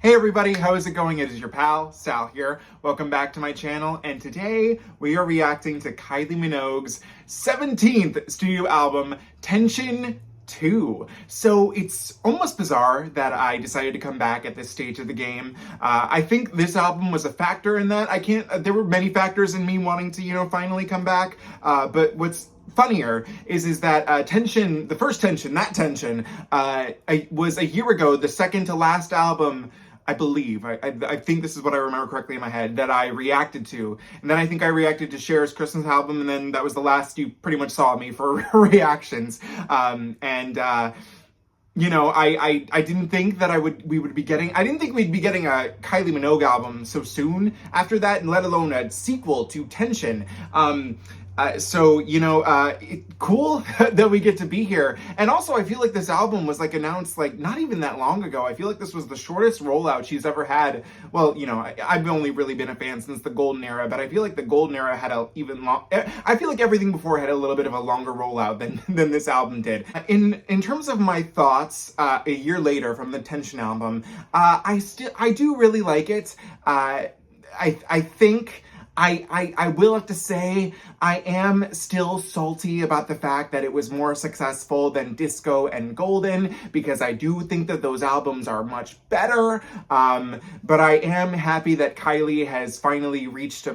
Hey everybody, how is it going? It is your pal, Sal here. Welcome back to my channel, and today we are reacting to Kylie Minogue's 17th studio album, Tension 2. So it's almost bizarre that I decided to come back at this stage of the game. I think this album was a factor in that. There were many factors in me wanting to, finally come back, but what's funnier is that Tension, the first Tension, was a year ago, the second to last album, I believe. I think this is what I remember correctly in my head, that I reacted to. And then I think I reacted to Cher's Christmas album, and then that was the last you pretty much saw me for reactions. I didn't think that I didn't think we'd be getting a Kylie Minogue album so soon after that, and let alone a sequel to Tension. Cool that we get to be here. And also, I feel like this album was announced not even that long ago. I feel like this was the shortest rollout she's ever had. Well, I've only really been a fan since the golden era, but I feel like the golden era had I feel like everything before had a little bit of a longer rollout than this album did. In terms of my thoughts, a year later from the Tension album, I do really like it. I think I will have to say I am still salty about the fact that it was more successful than Disco and Golden, because I do think that those albums are much better. But I am happy that Kylie has finally reached a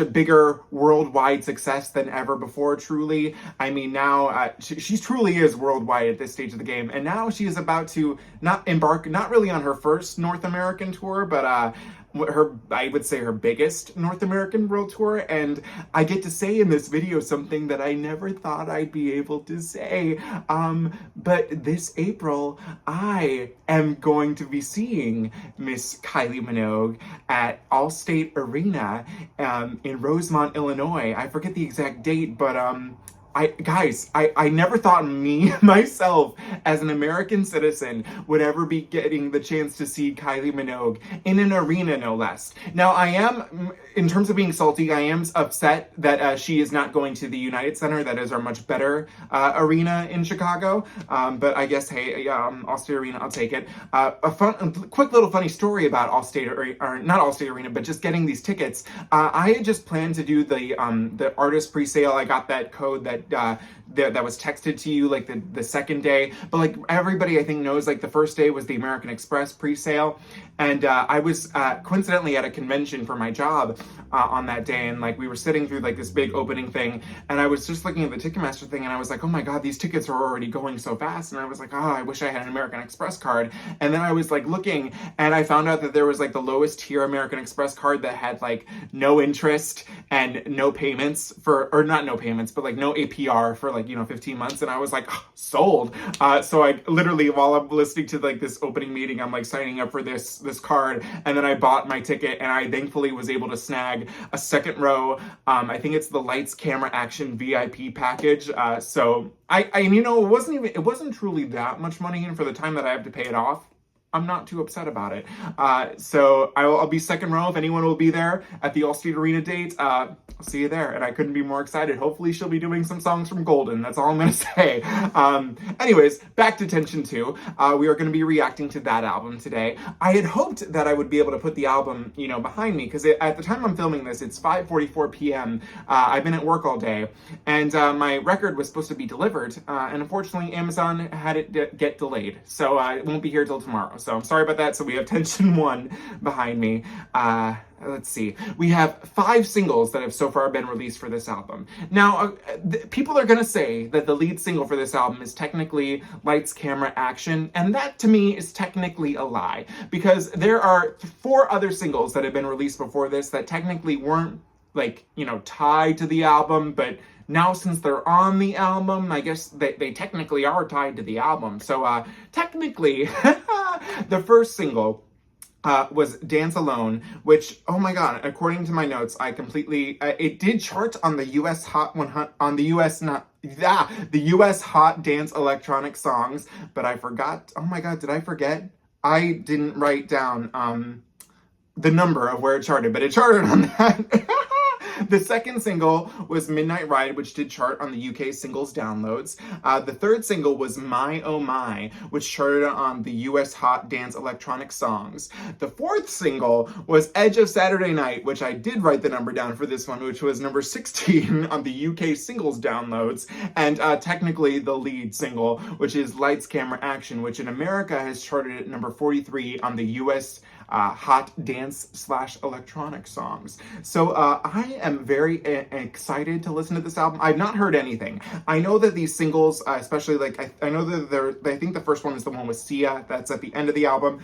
bigger worldwide success than ever before, truly. I mean, now she truly is worldwide at this stage of the game, and now she is about to not really on her first North American tour, but I would say her biggest North American world tour, and I get to say in this video something that I never thought I'd be able to say, but this April, I am going to be seeing Miss Kylie Minogue at Allstate Arena in Rosemont, Illinois. I forget the exact date, but I never thought myself, as an American citizen, would ever be getting the chance to see Kylie Minogue in an arena, no less. Now, I am, in terms of being salty, I am upset that she is not going to the United Center. That is our much better arena in Chicago. But I guess, hey, Allstate Arena, I'll take it. A quick little funny story about Allstate, or not Allstate Arena, but just getting these tickets. I had just planned to do the artist pre-sale. I got that code that was texted to you the second day, but everybody I think knows, the first day was the American Express pre-sale, and I was coincidentally at a convention for my job on that day, and we were sitting through this big opening thing, and I was just looking at the Ticketmaster thing, and I was like, oh my god, these tickets are already going so fast, and I was like, oh, I wish I had an American Express card. And then I was looking, and I found out that there was the lowest tier American Express card that had no interest and no payments or not no payments, but no APR for 15 months, and I was like, oh, sold. So I literally, while I'm listening to this opening meeting, I'm signing up for this card, and then I bought my ticket, and I thankfully was able to snag a second row. I think it's the Lights Camera Action VIP package. So it wasn't truly that much money, and for the time that I have to pay it off, I'm not too upset about it. So I'll be second row if anyone will be there at the Allstate Arena date. I'll see you there, and I couldn't be more excited. Hopefully she'll be doing some songs from Golden. That's all I'm gonna say. Anyways, back to Tension 2. We are gonna be reacting to that album today. I had hoped that I would be able to put the album, behind me, because at the time I'm filming this, it's 5:44 p.m. I've been at work all day, and my record was supposed to be delivered, and unfortunately Amazon had it get delayed, so it won't be here till tomorrow. So I'm sorry about that. So we have Tension 1 behind me. Let's see. We have 5 singles that have so far been released for this album. Now, people are going to say that the lead single for this album is technically Lights, Camera, Action, and that to me is technically a lie, because there are 4 other singles that have been released before this that technically weren't tied to the album, but now since they're on the album, I guess they technically are tied to the album. So technically, the first single was Dance Alone, which, oh my god, according to my notes, it did chart on the US Hot 100, on the US Hot Dance Electronic Songs, but I forgot, oh my god, did I forget? I didn't write down the number of where it charted, but it charted on that. The second single was Midnight Ride, which did chart on the UK singles downloads. The third single was My Oh My, which charted on the US Hot Dance Electronic Songs. The fourth single was Edge of Saturday Night, which I did write the number down for this one, which was number 16 on the UK singles downloads, and technically the lead single, which is Lights, Camera, Action, which in America has charted at number 43 on the US hot dance / electronic songs. So I am very excited to listen to this album. I've not heard anything. I know that these singles, especially like I know that I think the first one is the one with Sia. That's at the end of the album.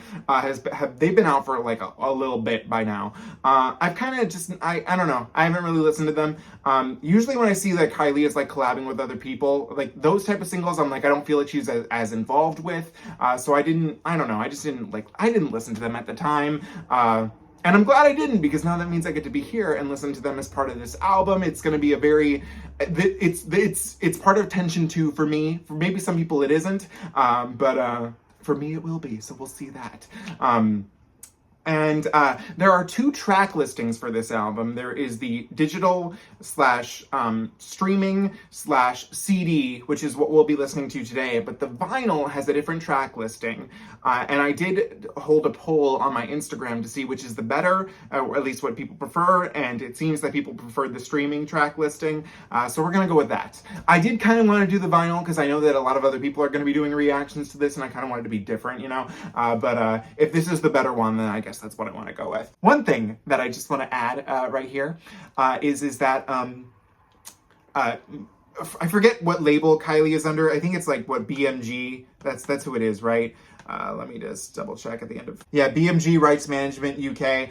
They've been out for like a little bit by now. I've kind of just I don't know. I haven't really listened to them. Usually when I see that Kylie is like collabing with other people, like those type of singles, I'm like I don't feel like she's as involved with. So I don't know. I didn't listen to them at the time. And I'm glad I didn't, because now that means I get to be here and listen to them as part of this album. It's going to be a very, it's part of Tension 2 for me. For maybe some people it isn't, but for me it will be. So we'll see that. And there are 2 track listings for this album. There is the digital / streaming / CD, which is what we'll be listening to today. But the vinyl has a different track listing. And I did hold a poll on my Instagram to see which is the better, or at least what people prefer. And it seems that people preferred the streaming track listing. So we're going to go with that. I did kind of want to do the vinyl because I know that a lot of other people are going to be doing reactions to this, and I kind of wanted to be different, you know. But if this is the better one, then I guess that's what I want to go with. One thing that I just want to add right here is that I forget what label Kylie is under. I think it's like what BMG. That's who it is, right? Let me just double check at the end of BMG Rights Management UK.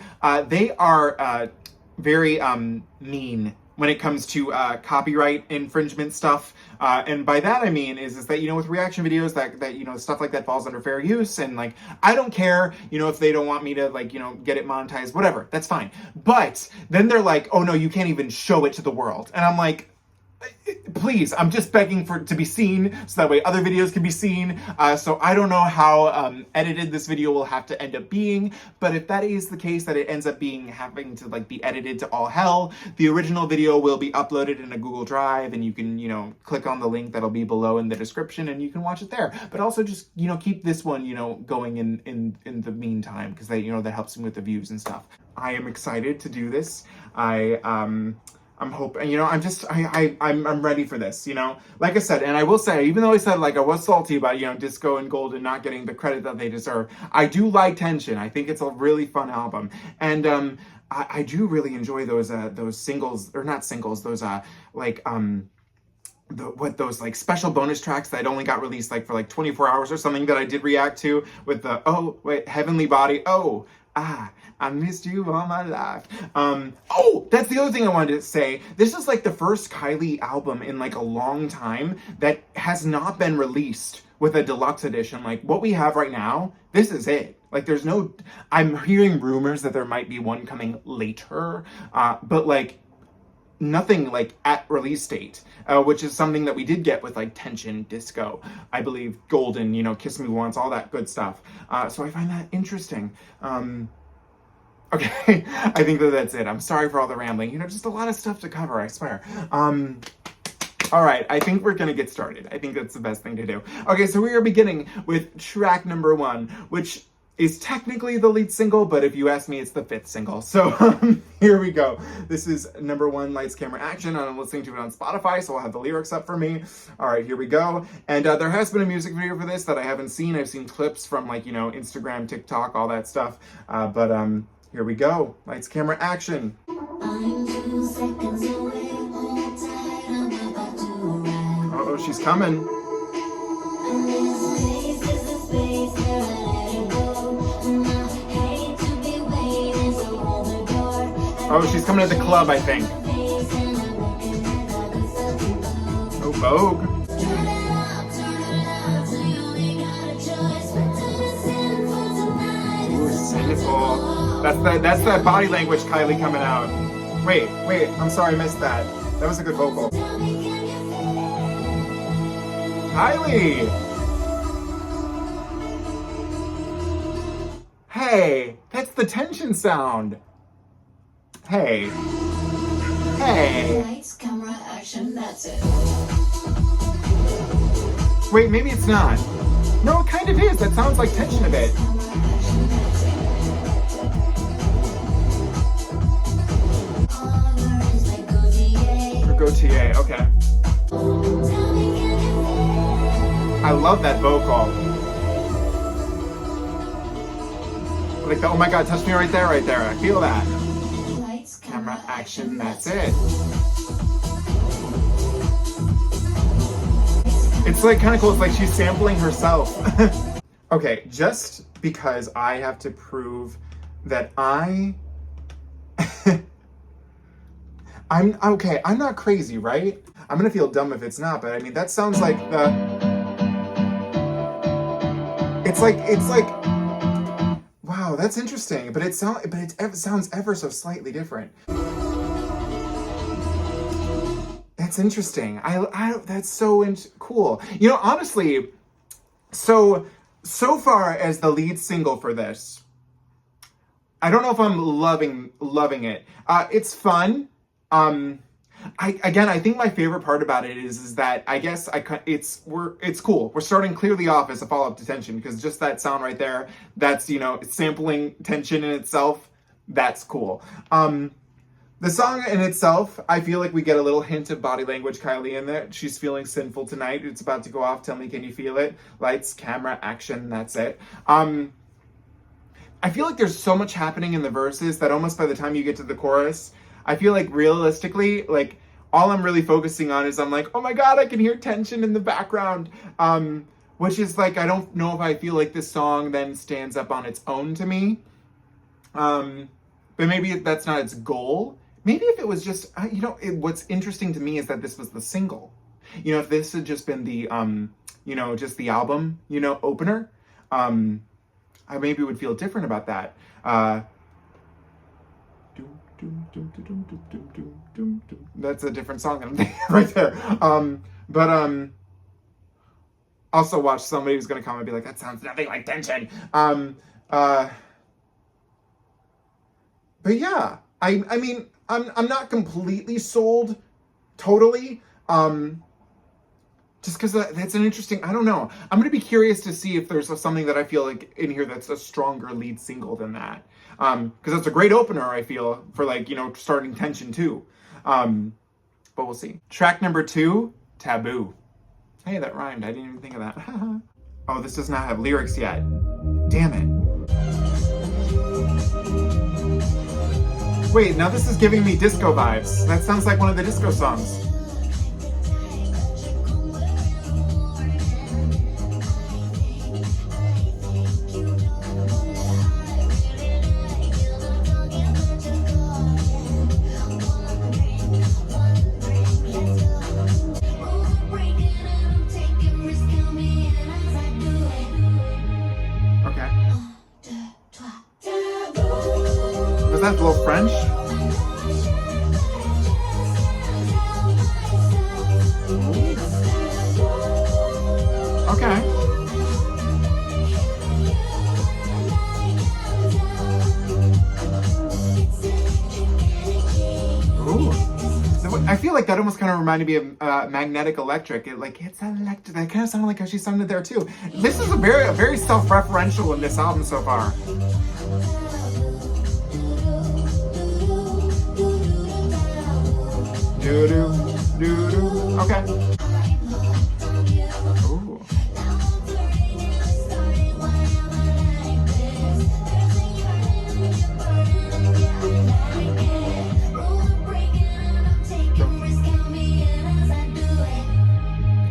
They are very mean when it comes to copyright infringement stuff. And by that I mean is that, you know, with reaction videos that, you know, stuff like that falls under fair use, and like, I don't care, you know, if they don't want me to like, you know, get it monetized, whatever, that's fine. But then they're like, oh no, you can't even show it to the world. And I'm like, please, I'm just begging for it to be seen so that way other videos can be seen. So I don't know how edited this video will have to end up being, but if that is the case, that it ends up having to like be edited to all hell, the original video will be uploaded in a Google Drive, and you can, you know, click on the link that'll be below in the description and you can watch it there. But also just, you know, keep this one, you know, going in the meantime, because that, you know, that helps me with the views and stuff. I am excited to do this. I'm hoping, you know, I'm ready for this, you know, like I said. And I will say, even though I said like I was salty about, you know, Disco and Golden not getting the credit that they deserve, I do like Tension. I think it's a really fun album, and I do really enjoy those singles, or not singles, those those like special bonus tracks that only got released like for like 24 hours or something that I did react to, with the Heavenly Body, I missed you all my life. That's the other thing I wanted to say. This is like the first Kylie album in like a long time that has not been released with a deluxe edition. Like what we have right now, this is it. Like there's no, I'm hearing rumors that there might be one coming later, but like nothing like at release date, which is something that we did get with like Tension, Disco, I believe, Golden, you know, Kiss Me Once, all that good stuff. So I find that interesting. Okay, I think that's it. I'm sorry for all the rambling. You know, just a lot of stuff to cover, I swear. All right, I think we're gonna get started. I think that's the best thing to do. Okay, so we are beginning with track number 1, which is technically the lead single, but if you ask me, it's the 5th single. So here we go. This is number 1, Lights, Camera, Action, and I'm listening to it on Spotify, so I'll have the lyrics up for me. All right, here we go. And there has been a music video for this that I haven't seen. I've seen clips from like, you know, Instagram, TikTok, all that stuff. But here we go. Lights, Camera, Action. Uh-oh, she's coming. Oh, she's coming to the club, I think. Oh, Vogue. Ooh, sinful. That's that body language Kylie coming out. Wait, I'm sorry, I missed that. That was a good vocal. Kylie! Hey, that's the Tension sound. Hey, Okay. Lights, camera, action, that's it. Wait, maybe it's not. No, it kind of is. That sounds like tension a bit. Gautier, okay. I love that vocal. Like the, oh my god, touch me right there, right there. I feel that. Lights, Camera, action, that's it. It's like kind of cool. It's like she's sampling herself. Okay, just because I have to prove that I'm okay, I'm not crazy, right? I'm gonna feel dumb if it's not, but I mean, that sounds like the... It's like, wow, that's interesting, but it sounds ever so slightly different. That's interesting. That's so cool. You know, honestly, so far as the lead single for this, I don't know if I'm loving it. It's fun. I think my favorite part about it is that I guess it's cool. We're starting clearly off as a follow-up to Tension, because just that sound right there, that's, you know, sampling Tension in itself, that's cool. The song in itself, I feel like we get a little hint of body language Kylie in there. She's feeling sinful tonight. It's about to go off. Tell me, can you feel it? Lights, camera, action, that's it. I feel like there's so much happening in the verses that almost by the time you get to the chorus, I feel like realistically, like, all I'm really focusing on is I'm like, oh my god, I can hear tension in the background. Which is like, I don't know if I feel like this song then stands up on its own to me. But maybe that's not its goal. Maybe if it was just, you know, what's interesting to me is that this was the single. You know, if this had just been the, you know, just the album, you know, opener, I maybe would feel different about that. That's a different song than I'm thinking right there. Also watch somebody who's gonna come and be like, that sounds nothing like Tension. But yeah, I mean, I'm not completely sold, totally. Just because that's an interesting, I don't know. I'm gonna be curious to see if there's something that I feel like in here that's a stronger lead single than that. Because that's a great opener, I feel, for like, you know, starting Tension too. But we'll see. Track number 2, Taboo. Hey, that rhymed. I didn't even think of that. Oh, this does not have lyrics yet. Damn it. Wait, now this is giving me disco vibes. That sounds like one of the disco songs. Was that a little French? Okay. Ooh. I feel like that almost kind of reminded me of Magnetic Electric. It's electric. That kind of sounded like how she sounded there too. This is a very self-referential in this album so far. Do-do. Okay. Ooh.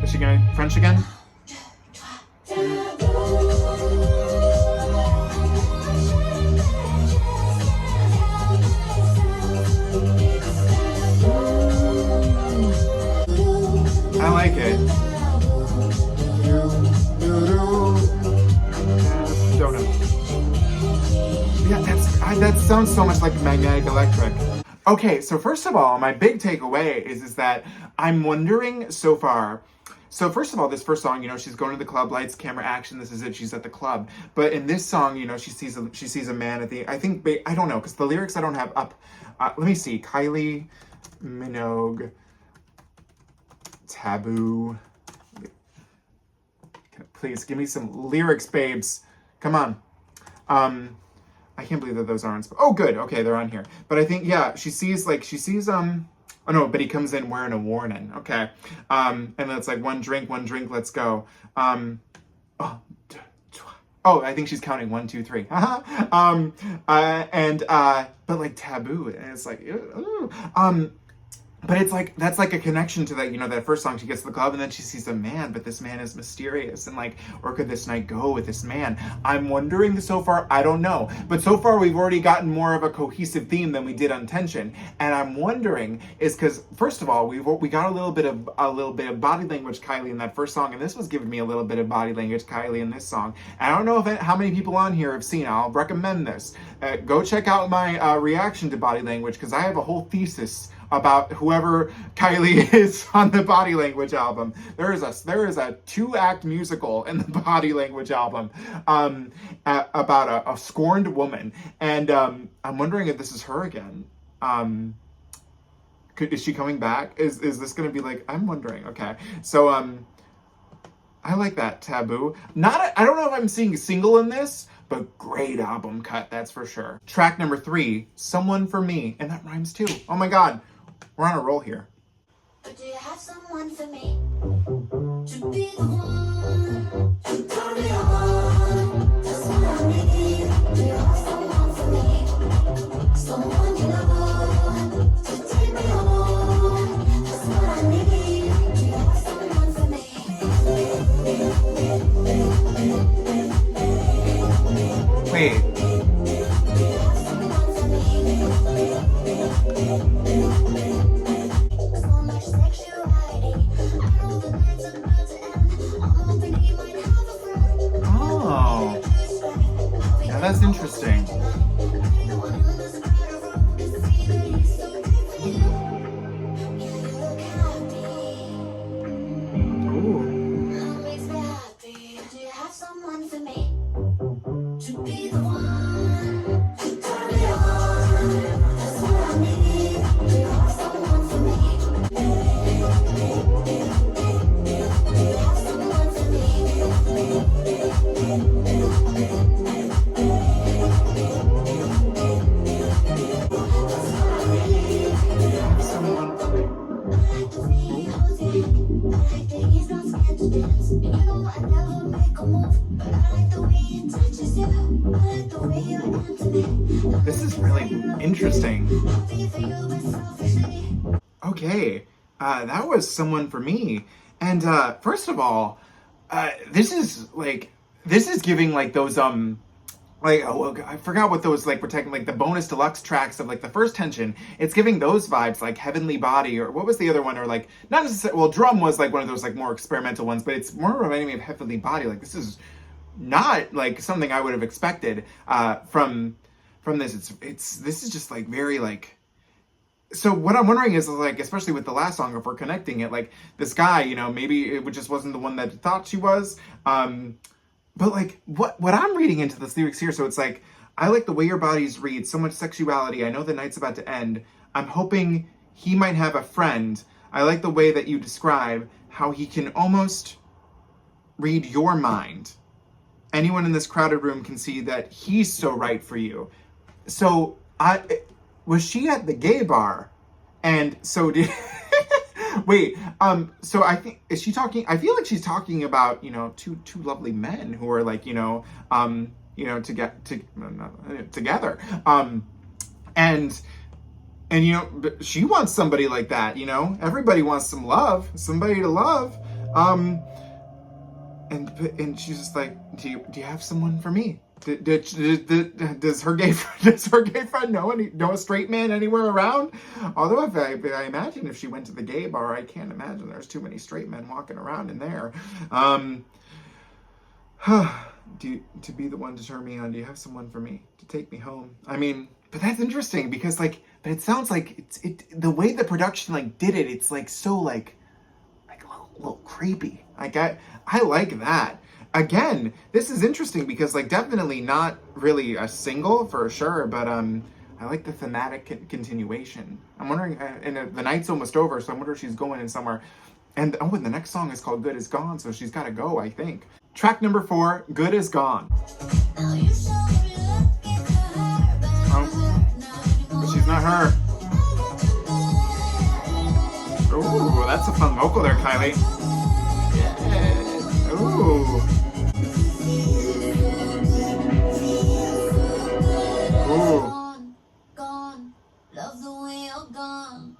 Is she gonna French again? I like it. Donut. Yeah, that sounds so much like Magnetic Electric. Okay, so first of all, my big takeaway is that I'm wondering so far. So first of all, this first song, you know, she's going to the club, lights, camera, action. This is it. She's at the club. But in this song, you know, she sees a man at the. I don't know, because the lyrics I don't have up. Let me see, Kylie. Minogue, Taboo. Please give me some lyrics, babes. Come on. I can't believe that those aren't. Oh, good. Okay, they're on here. But I think, yeah, she sees. Oh no, but he comes in wearing a warning. Okay. And then it's like one drink, let's go. Oh, I think she's counting 1, 2, 3. But like Taboo, and it's like, ooh. But it's like, that's like a connection to that, you know, that first song. She gets to the club and then she sees a man, but this man is mysterious. And like, where could this night go with this man? I'm wondering so far, I don't know. But so far we've already gotten more of a cohesive theme than we did on Tension. And I'm wondering is because, first of all, we got a little bit of body language Kylie in that first song. And this was giving me a little bit of body language Kylie in this song. And I don't know how many people on here have seen it. I'll recommend this. Go check out my reaction to body language, because I have a whole thesis about whoever Kylie is on the Body Language album. There is a 2-act musical in the Body Language album about a scorned woman, and I'm wondering if this is her again. Is she coming back? Is this going to be like? I'm wondering. Okay, so I like that Taboo. I don't know if I'm seeing a single in this, but great album cut, that's for sure. Track number 3, Someone for Me, and that rhymes too. Oh my God. We're on a roll here. But do you have someone for me to be the one to turn me on? That's what I need. Do you have someone for me? Someone you love to take me on. That's what I need. Do you have someone for me? Wait. Oh, yeah, that's interesting. This is really interesting. Okay, that was Someone for Me. And first of all, this is giving like those I forgot what those like were taking, like the bonus deluxe tracks of like the first Tension. It's giving those vibes, like Heavenly Body, or what was the other one, or like not necessarily. Well, Drum was like one of those like more experimental ones, but it's more reminding me of Heavenly Body. Like this is not like something I would have expected from this. This is just like very like. So what I'm wondering is like, especially with the last song, if we're connecting it, like this guy, you know, maybe it just wasn't the one that thought she was. But like what I'm reading into this lyrics here, so it's like, I like the way your bodies read, so much sexuality. I know the night's about to end. I'm hoping he might have a friend. I like the way that you describe how he can almost read your mind. Anyone in this crowded room can see that he's so right for you. So was she at the gay bar? And so did wait, so I think, is she talking, I feel like she's talking about, you know, two lovely men who are like, together. And you know, she wants somebody like that, you know? Everybody wants some love, somebody to love. And she's just like, do you have someone for me? Does her gay friend know a straight man anywhere around? Although if I imagine if she went to the gay bar, I can't imagine there's too many straight men walking around in there. To be the one to turn me on, do you have someone for me to take me home? I mean, but that's interesting because like, but it sounds like the way the production like did it, it's like so like a little creepy. Like I like that. Again, this is interesting because like definitely not really a single for sure, but I like the thematic continuation. I'm wondering, and the night's almost over, so I wonder if she's going in somewhere. And oh, and the next song is called Good Is Gone, so she's got to go, I think. Track number 4, Good Is Gone. But she's not her. Ooh, that's a fun vocal there, Kylie. Yeah. Ooh. Ooh. Love the way you're gone.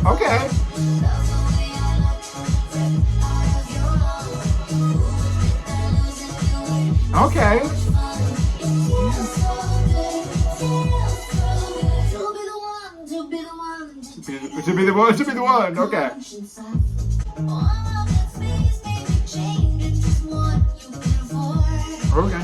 Okay. Okay. To be the one. Okay. Okay.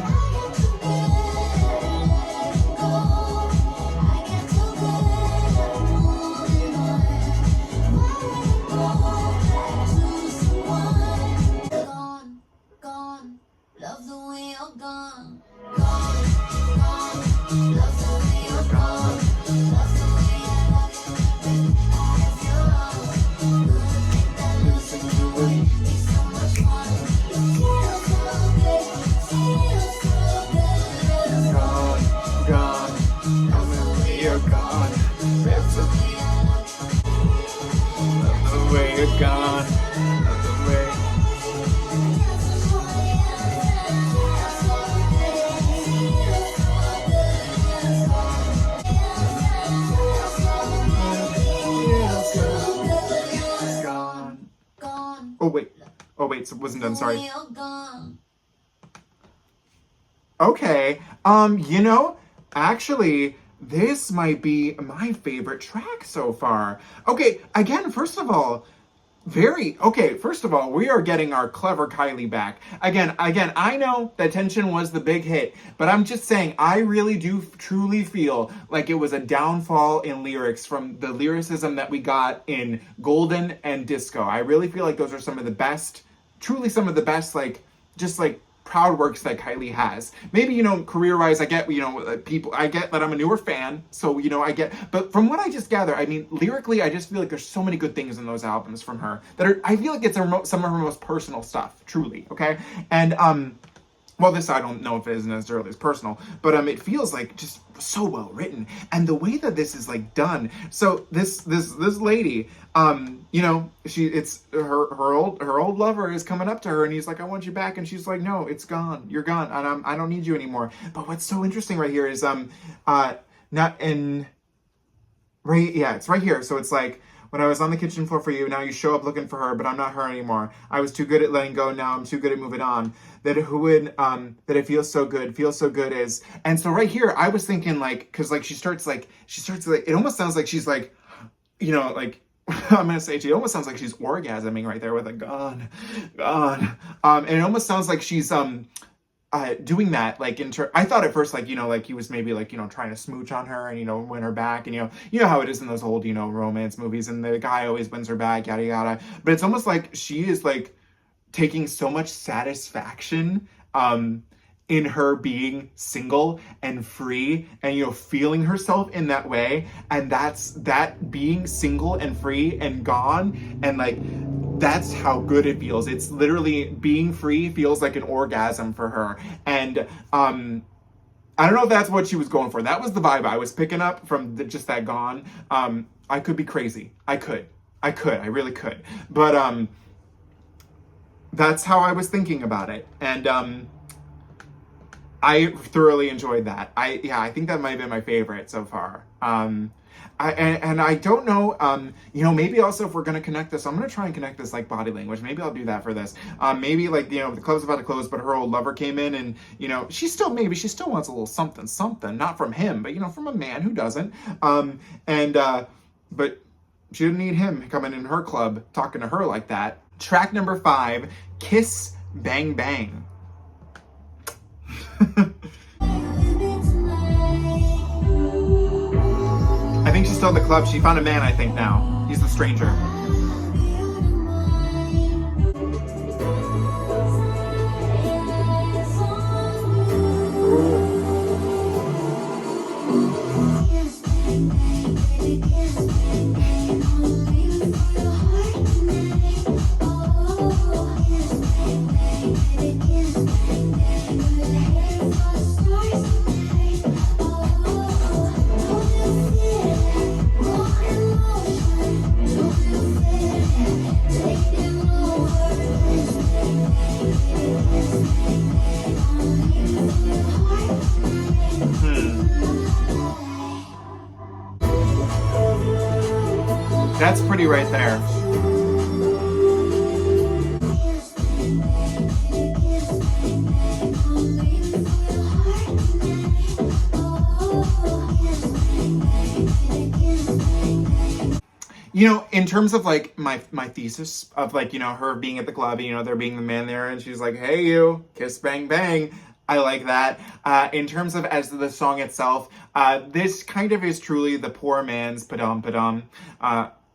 Oh wait, so it wasn't done, sorry. Okay, you know, actually, this might be my favorite track so far. Okay, again, first of all, we are getting our clever Kylie back. Again, I know that Tension was the big hit, but I'm just saying, I really do truly feel like it was a downfall in lyrics from the lyricism that we got in Golden and Disco. I really feel like those are some of the best, truly some of the best, like, just like, proud works that Kylie has. Maybe, you know, career-wise, I get, you know, I get that I'm a newer fan, so, you know, but from what I just gather, I mean, lyrically, I just feel like there's so many good things in those albums from her that I feel like it's some of her most personal stuff, truly, okay? And, well, this I don't know if it isn't necessarily as personal, but it feels like just so well written, and the way that this is like done. So this lady, you know, it's her old lover is coming up to her, and he's like, "I want you back," and she's like, "No, it's gone. You're gone, and I don't need you anymore." But what's so interesting right here is it's right here. So it's like, when I was on the kitchen floor for you, now you show up looking for her, but I'm not her anymore. I was too good at letting go, now I'm too good at moving on. That it feels so good is. And so right here, I was thinking like, cause like she starts like, it almost sounds like she's like, you know, like, I'm gonna say it almost sounds like she's orgasming right there with a gone. And it almost sounds like she's, doing that, like, I thought at first, like, you know, like, he was maybe, like, you know, trying to smooch on her and, you know, win her back, and, you know how it is in those old, you know, romance movies, and the guy always wins her back, yada, yada, but it's almost like she is, like, taking so much satisfaction, in her being single and free and, you know, feeling herself in that way, and that being single and free and gone, and, like, that's how good it feels. It's literally being free feels like an orgasm for her. And I don't know if that's what she was going for. That was the vibe I was picking up from just that gone. I could be crazy. I really could. But that's how I was thinking about it. And I thoroughly enjoyed that. I think that might have been my favorite so far. I don't know, you know, maybe also if we're going to connect this, I'm going to try and connect this like body language. Maybe I'll do that for this. Maybe like, you know, the club's about to close, but her old lover came in, and, you know, she still wants a little something, not from him, but, you know, from a man who doesn't. But she didn't need him coming in her club, talking to her like that. Track number 5, Kiss Bang Bang. still at the club. She found a man, I think, now. He's the stranger. That's pretty right there. You know, in terms of like my thesis of like, you know, her being at the club, you know, there being the man there and she's like, hey you, kiss bang bang. I like that. In terms of as the song itself, this kind of is truly the poor man's padam padam.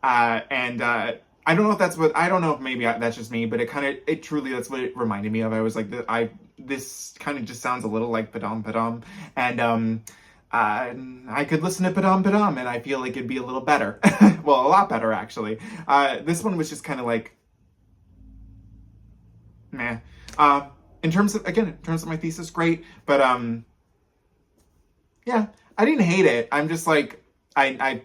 I don't know if that's what, I don't know if maybe that's just me, but it truly, that's what it reminded me of. I was like, this kind of just sounds a little like padam padam. And, I could listen to Padam Padam and I feel like it'd be a little better. Well, a lot better actually. This one was just kind of like, meh. In terms of my thesis, great. But, yeah, I didn't hate it. I'm just like,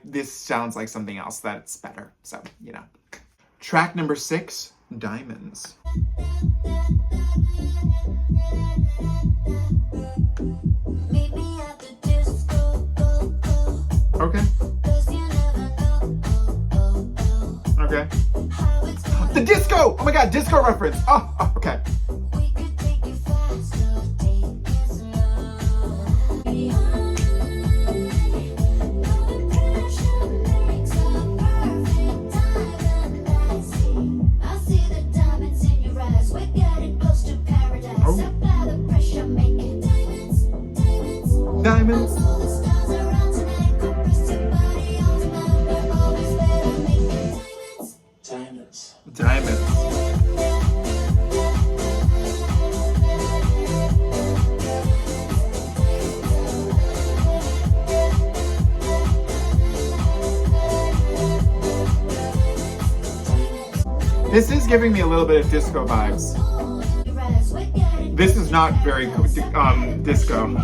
this sounds like something else that's better. So, you know. Track number 6, Diamonds. Okay. Okay. The disco! Oh my god, disco reference! Oh, okay. Diamonds. Diamonds. This is giving me a little bit of disco vibes. This is not very disco.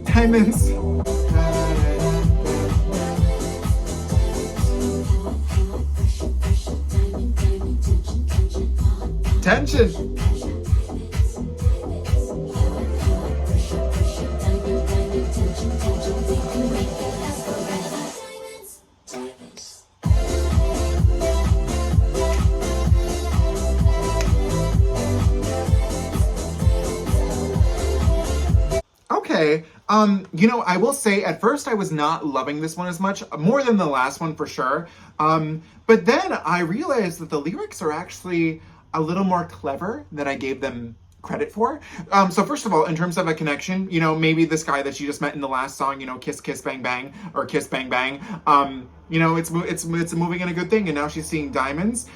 Diamonds. Tension. Okay. You know, I will say at first I was not loving this one as much, more than the last one for sure. But then I realized that the lyrics are actually a little more clever than I gave them credit for. So first of all, in terms of a connection, you know, maybe this guy that she just met in the last song, you know, kiss, kiss, bang, bang, or kiss, bang, bang, you know, it's moving in a good thing. And now she's seeing diamonds.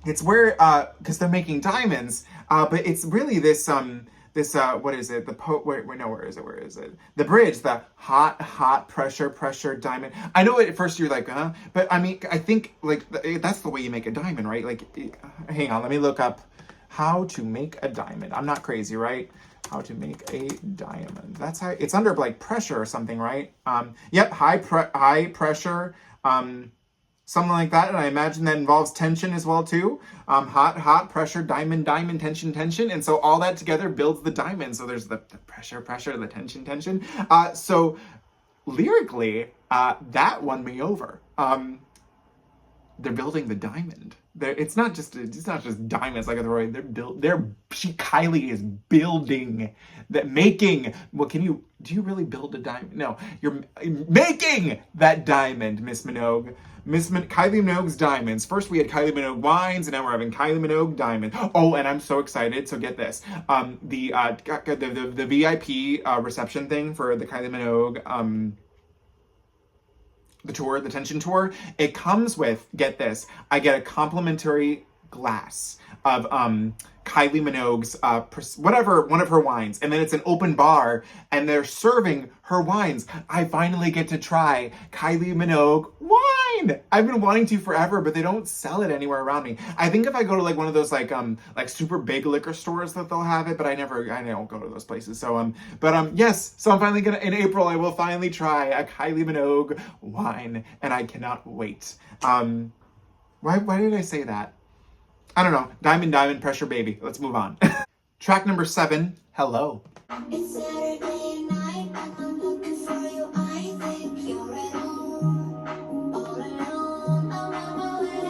It's where, cause they're making diamonds. But it's really this, what is it? Where is it? The bridge, the hot, pressure, diamond. I know at first you're like, huh? But I mean, I think like that's the way you make a diamond, right? Like, hang on, let me look up how to make a diamond. I'm not crazy, right? How to make a diamond. That's how it's under like pressure or something, right? Yep, high pressure, something like that. And I imagine that involves tension as well too. Hot, pressure, diamond, tension. And so all that together builds the diamond. So there's the pressure, the tension. So lyrically, that won me over. They're building the diamond. It's not just diamonds like Kylie is building that, making. Well, do you really build a diamond? No, you're making that diamond, Miss Minogue. Kylie Minogue's diamonds. First we had Kylie Minogue wines, and now we're having Kylie Minogue diamond. Oh, and I'm so excited. So get this, the VIP reception thing for the Kylie Minogue the tour, the Tension tour, it comes with, get this, I get a complimentary glass of Kylie Minogue's whatever, one of her wines, and then it's an open bar and they're serving her wines. I finally get to try Kylie Minogue wine. I've been wanting to forever, but they don't sell it anywhere around me. I think if I go to like one of those like super big liquor stores that they'll have it, but I don't go to those places. So yes, so I'm finally gonna, in April I will finally try a Kylie Minogue wine, and I cannot wait. Why did I say that? I don't know. Diamond, Pressure Baby. Let's move on. Track number 7, Hello. It's Saturday night and I'm looking for you. I think you're at home, all alone. I'm on my way.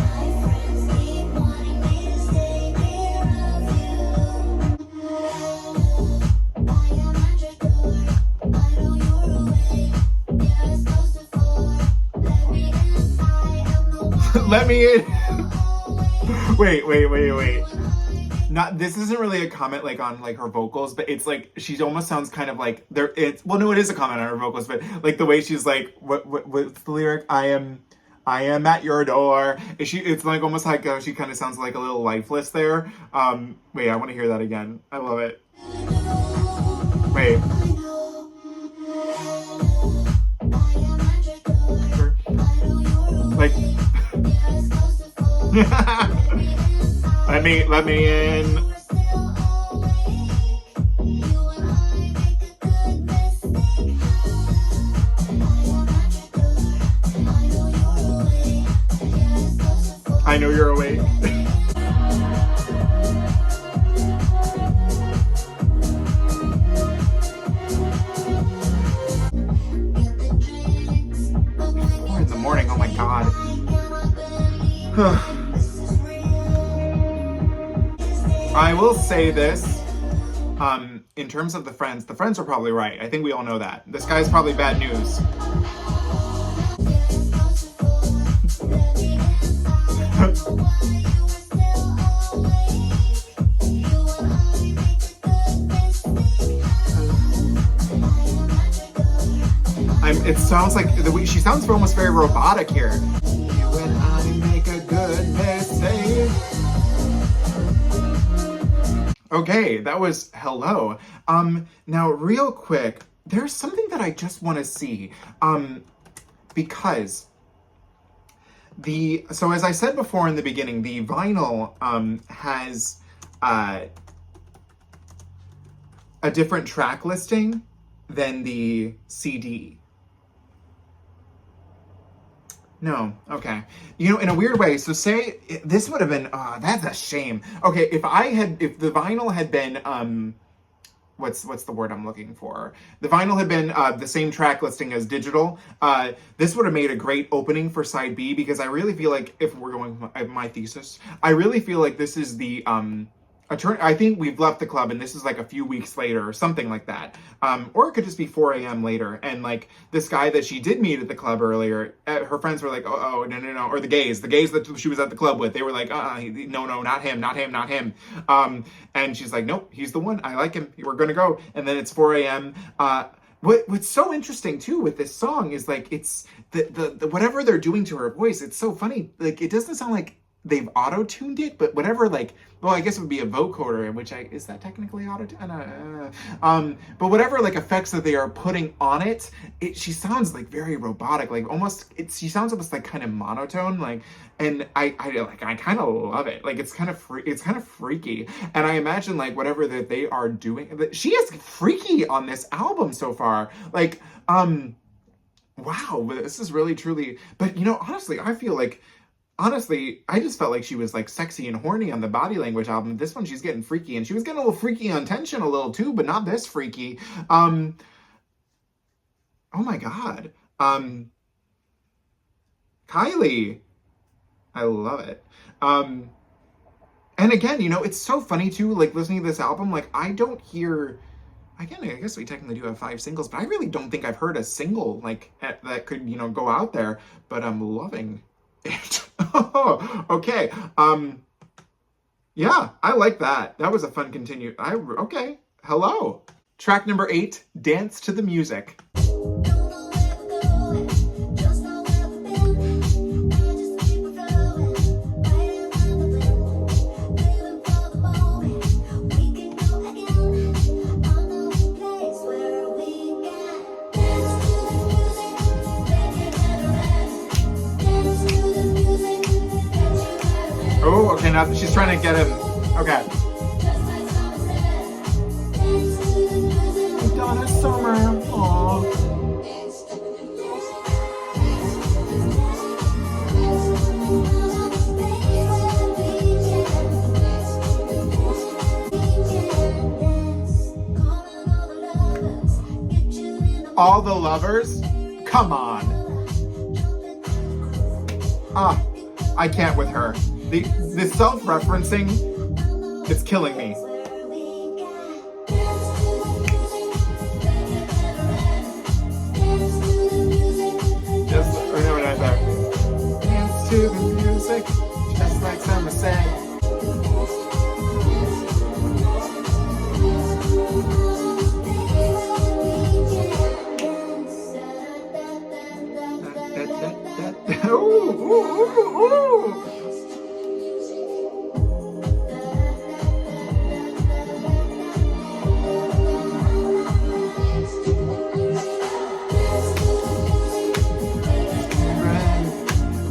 My friends keep wanting me to stay near of you. I am at your door. I know you're awake. Yeah, it's close to 4. Let me in. I am the one. Let me in. Wait. Not, this isn't really a comment like on like her vocals, but it's like she almost sounds kind of like there. It's, well, no, it is a comment on her vocals, but like the way she's like, what's the lyric? I am at your door. It's like almost like she kind of sounds like a little lifeless there. Wait, I want to hear that again. I love it. Wait. Like. Let me in. I know you're awake. Four in the morning, oh my god. I will say this, in terms of the friends are probably right. I think we all know that. This guy's probably bad news. It sounds like, she sounds almost very robotic here. When I make a good mistake. Okay, that was Hello. Now real quick, there's something that I just want to see. Because so as I said before in the beginning, the vinyl has a different track listing than the CD. No, okay. You know, in a weird way, so say, this would have been, that's a shame. Okay, if the vinyl had been, what's the word I'm looking for? The vinyl had been the same track listing as digital, this would have made a great opening for side B, because I really feel like, if we're going with my thesis, I really feel like this is the, I think we've left the club and this is like a few weeks later or something like that. Or it could just be 4 a.m. later. And like this guy that she did meet at the club earlier, her friends were like, oh, no. Or the gays that she was at the club with, they were like, no, not him. And she's like, nope, he's the one. I like him. We're going to go. And then it's 4 a.m. What's so interesting too with this song is like, it's the whatever they're doing to her voice. It's so funny. Like, it doesn't sound like they've auto-tuned it, but whatever, like, well, I guess it would be a vocoder, which is that technically auto-tuned? But whatever, like, effects that they are putting on it, she sounds, like, very robotic, like, almost, she sounds almost, like, kind of monotone, like, and I kind of love it. Like, it's kind of freaky, and I imagine, like, whatever that they are doing, she is freaky on this album so far, like, wow, this is really, truly, but, you know, honestly, I feel like, I just felt like she was like sexy and horny on the Body Language album. This one, she's getting freaky, and she was getting a little freaky on Tension a little too, but not this freaky. Oh my God. Kylie. I love it. And again, you know, it's so funny too, like listening to this album, like I don't hear, again, I guess we technically do have 5 singles, but I really don't think I've heard a single like that could, you know, go out there, but I'm loving it. Oh, okay. Yeah, I like that. That was a fun continue. Okay. Hello. Track number 8, Dance to the Music. Don't know where we're going. That's she's trying to get him. Okay. Donna Summer. Aww. All the lovers? Come on. I can't with her. The self-referencing, it's killing me. Just, remember that there. Dance to the music, just like Summer said.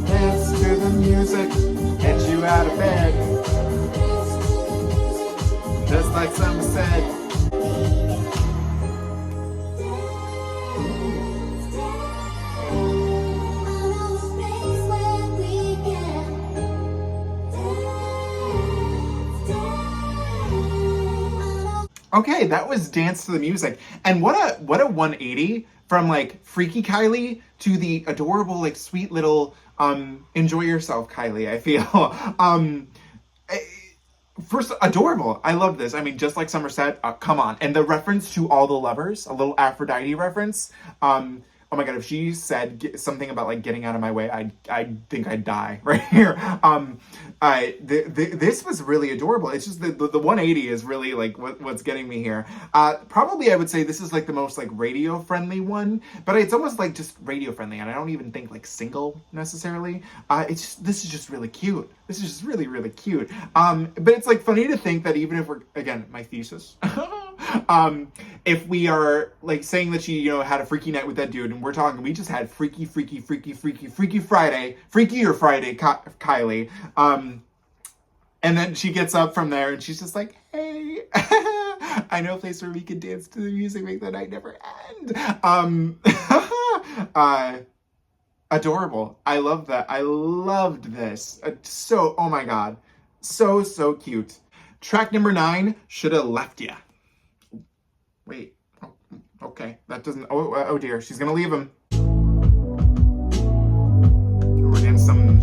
Dance to the music, get you out of bed. Just like Summer said. Okay, that was Dance to the Music. And what a 180 from like freaky Kylie to the adorable, like sweet little enjoy yourself Kylie, I feel. First, adorable. I love this. I mean, just like Summer said, come on. And the reference to All the Lovers, a little Aphrodite reference. Oh my god, if she said something about like getting out of my way, I think I'd die right here. This was really adorable. It's just the 180 is really like what's getting me here. Probably I would say this is like the most like radio friendly one, but it's almost like just radio friendly, and I don't even think like single necessarily. This is just really cute. This is just really, really cute. But it's like funny to think that even if we're, again, my thesis, if we are like saying that she, had a freaky night with that dude, and we're talking, we just had freaky Friday, freakier Friday, Kylie. And then she gets up from there and she's just like, hey, I know a place where we can dance to the music, make the night never end. Adorable. I love that. I loved this. Oh my god. So cute. Track number 9, Shoulda Left Ya. Wait. Oh, okay. That doesn't... Oh dear. She's gonna leave him. We're getting some...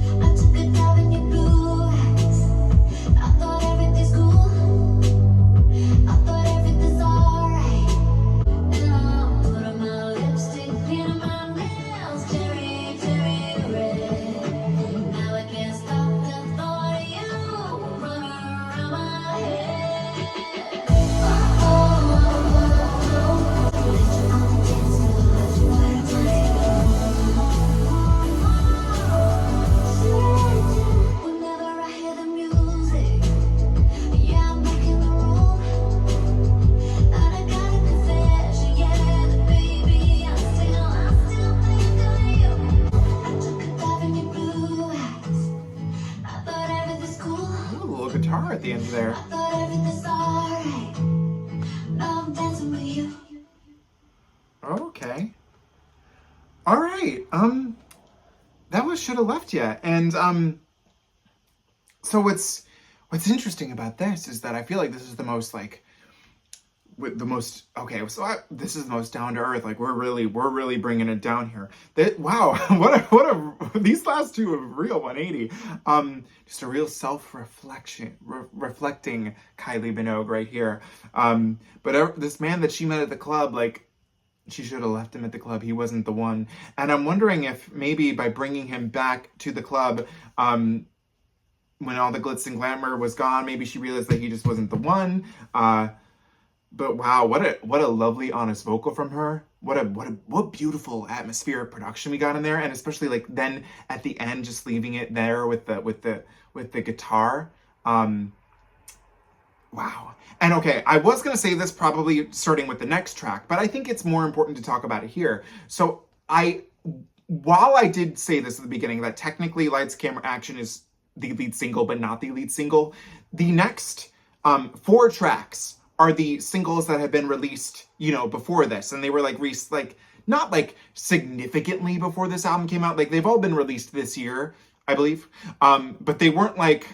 At the end there. Okay. All right. That was Shoulda Left Ya. And so what's interesting about this is that I feel like this is the most like this is the most down to earth. Like we're really bringing it down here. Wow, these last two are real 180. Just a real reflecting Kylie Minogue right here. But this man that she met at the club, like she should have left him at the club. He wasn't the one. And I'm wondering if maybe by bringing him back to the club, when all the glitz and glamour was gone, maybe she realized that he just wasn't the one. But wow, what a lovely, honest vocal from her. What beautiful atmospheric production we got in there, and especially like then at the end, just leaving it there with the guitar. Wow. And okay, I was gonna say this probably starting with the next track, but I think it's more important to talk about it here. So while I did say this at the beginning, that technically Lights, Camera, Action is the lead single, but not the lead single. The next 4 tracks are the singles that have been released, you know, before this, and they were like not like significantly before this album came out. Like they've all been released this year, I believe, but they weren't like.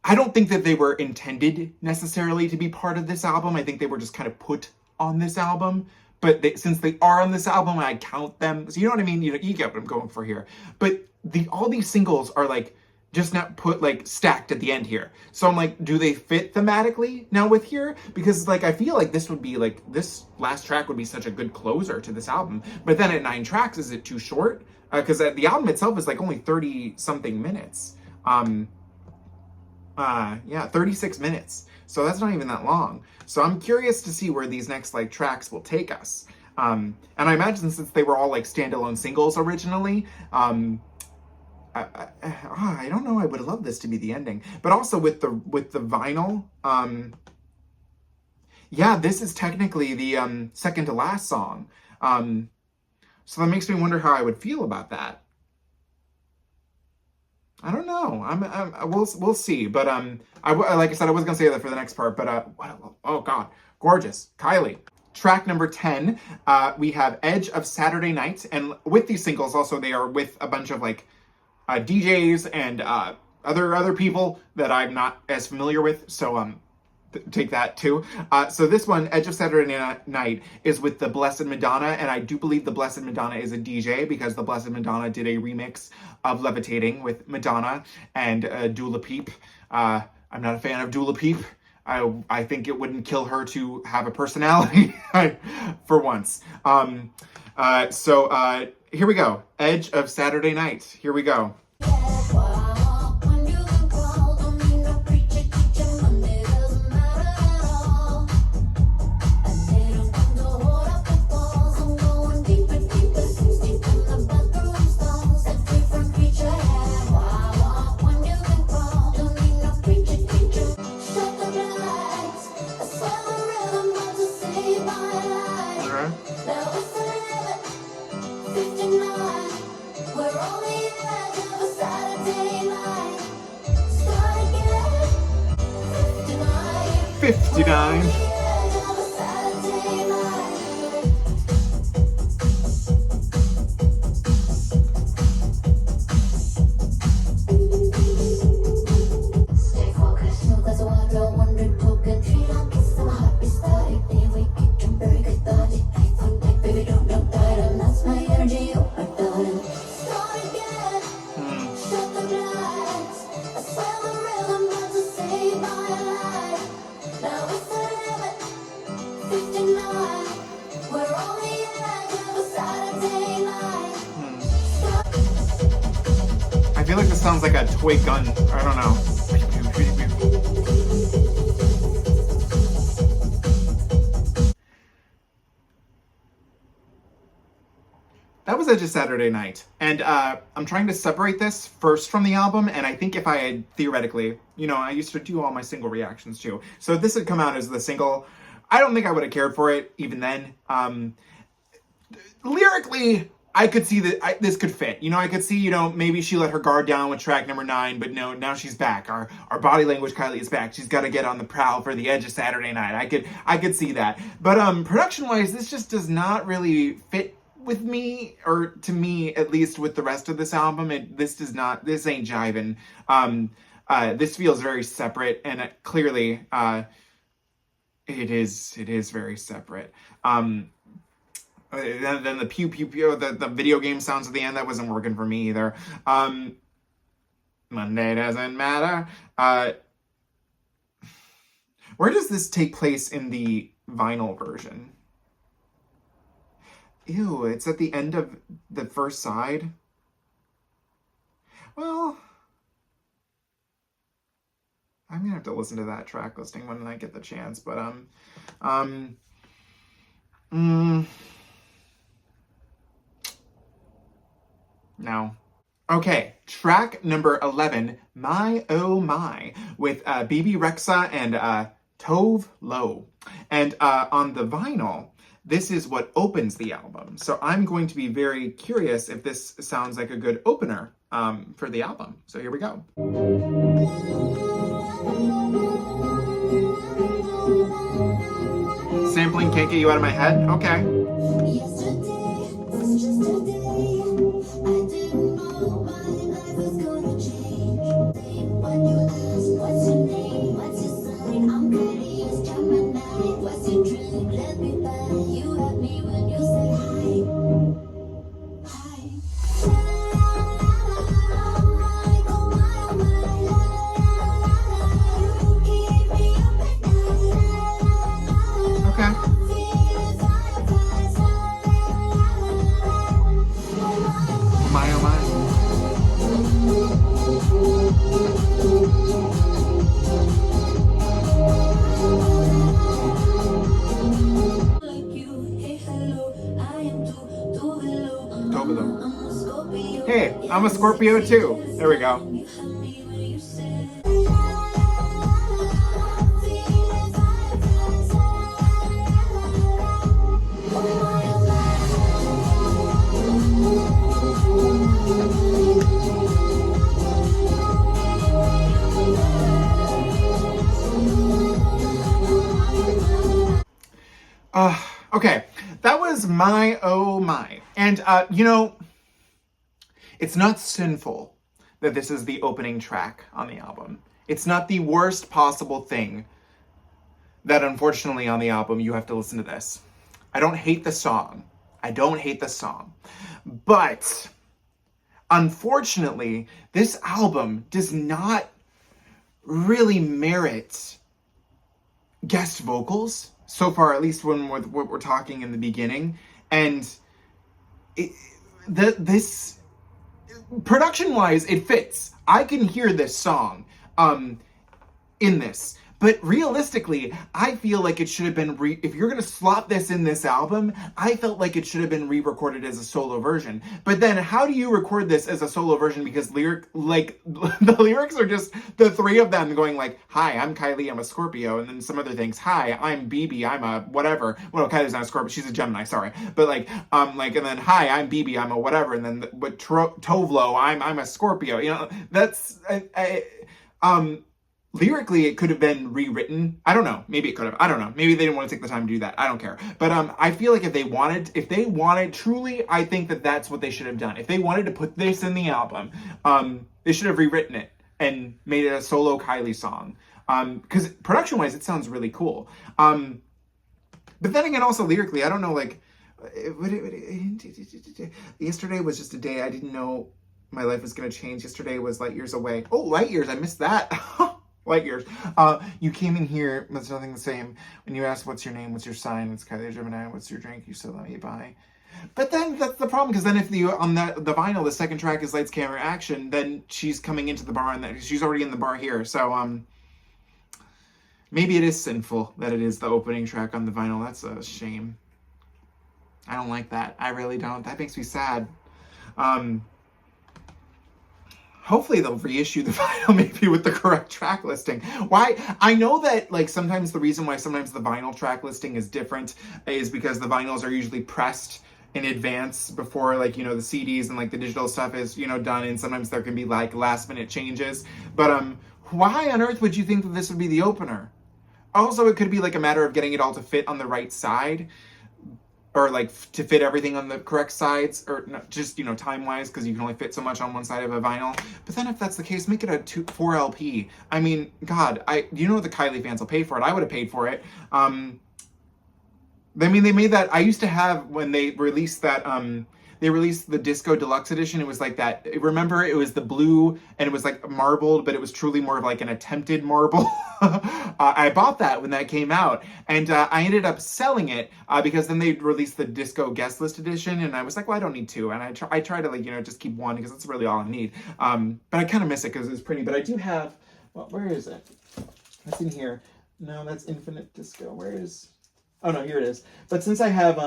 I don't think that they were intended necessarily to be part of this album. I think they were just kind of put on this album. But since they are on this album, I count them. So you know what I mean? You get what I'm going for here. But all these singles are like just not put like stacked at the end here. So I'm like, do they fit thematically now with here? Because like I feel like this would be like this last track would be such a good closer to this album. But then at 9 tracks, is it too short? Because the album itself is like only 30 something minutes. Yeah, 36 minutes. So that's not even that long. So I'm curious to see where these next like tracks will take us. And I imagine since they were all like standalone singles originally, I don't know. I would love this to be the ending, but also with the vinyl. Yeah, this is technically the second to last song. So that makes me wonder how I would feel about that. I don't know. We'll see. But like I said, I was gonna say that for the next part. But oh god, gorgeous, Kylie. Track number 10, we have Edge of Saturday Night, and with these singles also they are with a bunch of like DJs and other people that I'm not as familiar with. So take that too. So this one, Edge of Saturday Night, is with the Blessed Madonna, and I do believe the Blessed Madonna is a DJ because the Blessed Madonna did a remix of Levitating with Madonna and Dua Peep. I'm not a fan of Dua Peep. I think it wouldn't kill her to have a personality for once. So here we go. Edge of Saturday Night. Here we go. We're on the edge of a Saturday night. 59. Stay focused, no cause a wild girl wondered token. Treat on kisses of my heart be static. They wake up to very good thought. Eye contact, baby, don't die. And that's my energy, oh my darling. Start again, shut the lights. I swear the rhythm about to save my life. Now it's the limit, 59. We're on the edge of a Saturday night. I feel like this sounds like a toy gun. I don't know. That was Edge of Saturday Night. And I'm trying to separate this first from the album, and I think if I had theoretically, you know, I used to do all my single reactions too. So if this had come out as the single, I don't think I would have cared for it even then. Lyrically, I could see that this could fit. You know, I could see, you know, maybe she let her guard down with track number 9, but no, now she's back. Our body language, Kylie, is back. She's got to get on the prowl for the Edge of Saturday Night. I could see that. But production-wise, this just does not really fit with me, or to me, at least with the rest of this album. This ain't jiving. This feels very separate, and clearly, it is very separate. Then the pew pew pew, the video game sounds at the end, that wasn't working for me either. Monday doesn't matter. Where does this take place in the vinyl version? Ew, it's at the end of the first side. Well, I'm gonna have to listen to that track listing when I get the chance, but no. Okay, track number 11, My Oh My, with Bebe, Rexha, and Tove Lo. And on the vinyl, this is what opens the album. So I'm going to be very curious if this sounds like a good opener for the album. So here we go. Sampling can't get you out of my head? Okay. Yesterday was just a day. I didn't know my life was gonna change. When you ask what's your name, what's your sign, I'm curious, Gemini. What's your drink? Let me buy. You had me when you said hi. Hi. Oh my, oh my. You keep me up at night. Okay. My oh my. Tove. Hey, I'm a Scorpio too. There we go. Okay, that was my oh my. And, you know, it's not sinful that this is the opening track on the album. It's not the worst possible thing that, unfortunately, on the album, you have to listen to this. I don't hate the song. I don't hate the song. But, unfortunately, this album does not really merit guest vocals. So far, at least when we're talking in the beginning. And this, production-wise, it fits. I can hear this song in this. But realistically, I feel like it should have been, if you're going to slot this in this album, I felt like it should have been re-recorded as a solo version. But then how do you record this as a solo version? Because the lyrics are just the three of them going like, hi, I'm Kylie, I'm a Scorpio. And then some other things. Hi, I'm Bebe, I'm a whatever. Well, Kylie's not a Scorpio, she's a Gemini, sorry. But and then, hi, I'm Bebe, I'm a whatever. And then with Tovlo, I'm a Scorpio. You know, that's, lyrically, it could have been rewritten. I don't know. Maybe it could have. I don't know. Maybe they didn't want to take the time to do that. I don't care. But I feel like if they wanted, truly, I think that that's what they should have done. If they wanted to put this in the album, they should have rewritten it and made it a solo Kylie song. Because production-wise, it sounds really cool. But then again, also lyrically, I don't know, like, yesterday was just a day I didn't know my life was going to change. Yesterday was light years away. Oh, light years. I missed that. Light years. You came in here, but it's nothing the same. When you asked, what's your name, what's your sign, it's Kylie Gemini, what's your drink, you said, let me buy. But then that's the problem, because then if on the vinyl, the second track is Lights, Camera, Action, then she's coming into the bar, and she's already in the bar here. So, maybe it is sinful that it is the opening track on the vinyl. That's a shame. I don't like that. I really don't. That makes me sad. Hopefully they'll reissue the vinyl maybe with the correct track listing. Why? I know that like sometimes the reason why sometimes the vinyl track listing is different is because the vinyls are usually pressed in advance before like, you know, the CDs and like the digital stuff is, you know, done, and sometimes there can be like last minute changes. But why on earth would you think that this would be the opener? Also, it could be like a matter of getting it all to fit on the right side, or like to fit everything on the correct sides, or not just, you know, time-wise, because you can only fit so much on one side of a vinyl. But then if that's the case, make it a 4 LP. I mean, God, you know the Kylie fans will pay for it. I would have paid for it. I mean, they made that, I used to have, when they released that, they released the Disco Deluxe Edition. It was like that, remember, it was the blue, and it was like marbled, but it was truly more of like an attempted marble. I bought that when that came out, and I ended up selling it because then they released the Disco Guest List Edition, and I was like, well, I don't need two, and I try to, like, you know, just keep one, because that's really all I need. But I kind of miss it because it's pretty, but I do have, well, where is it? It's in here. No, that's Infinite Disco. Where is, oh no, here it is. But since I have,